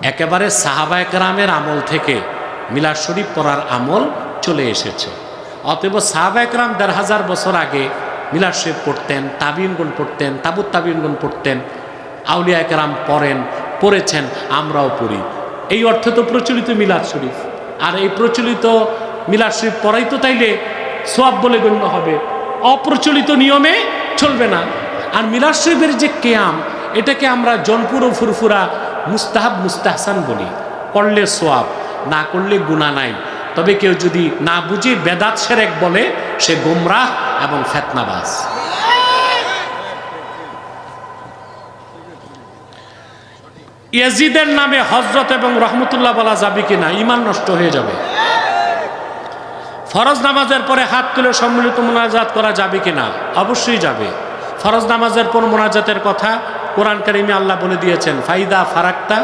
একেবারে সাহাবায়ে কেরামের আমল থেকে মিলাদ শরীফ পড়ার আমল চলে এসেছে। অতএব সাহাবায়ে কেরাম ১৫০০ বছর আগে মিলাদ শরীফ পড়তেন, তাবিঈনগণ পড়তেন, তাবুত তাবিঈনগণ পড়তেন, আউলিয়া কেরাম পড়েছেন, আমরাও পড়ি। এই অর্থে তো প্রচলিত মিলাদ শরীফ। আর এই প্রচলিত মিলাদ শরীফ পড়াই তো তাইলে সওয়াব বলে গণ্য হবে, অপ্রচলিত নিয়মে চলবে না। আর মিলাদ শরীফের যে কিয়াম, এটাকে আমরা জনপুর ও ফুরফুরা মুস্তাহাব মুস্তাহসান বলি। করলে সওয়াব, না করলে গুনাহ নাই। তবে কেউ যদি না বুঝে বেদাত শিরক বলে, সে গোমরাহ এবং ফিতনাবাজ। ইয়াজিদের নামে হযরত এবং রহমতুল্লাহ বলা যাবে কিনা? ঈমান নষ্ট হয়ে যাবে। ফরজ নামাজের পরে হাত তুলে সম্মিলিত মুনাজাত করা যাবে কিনা? অবশ্যই যাবে। ফরজ নামাজের পর মুনাজাতের কথা কোরআন কারীমে আল্লাহ বলে দিয়েছেন, ফাইদা ফারাক্তা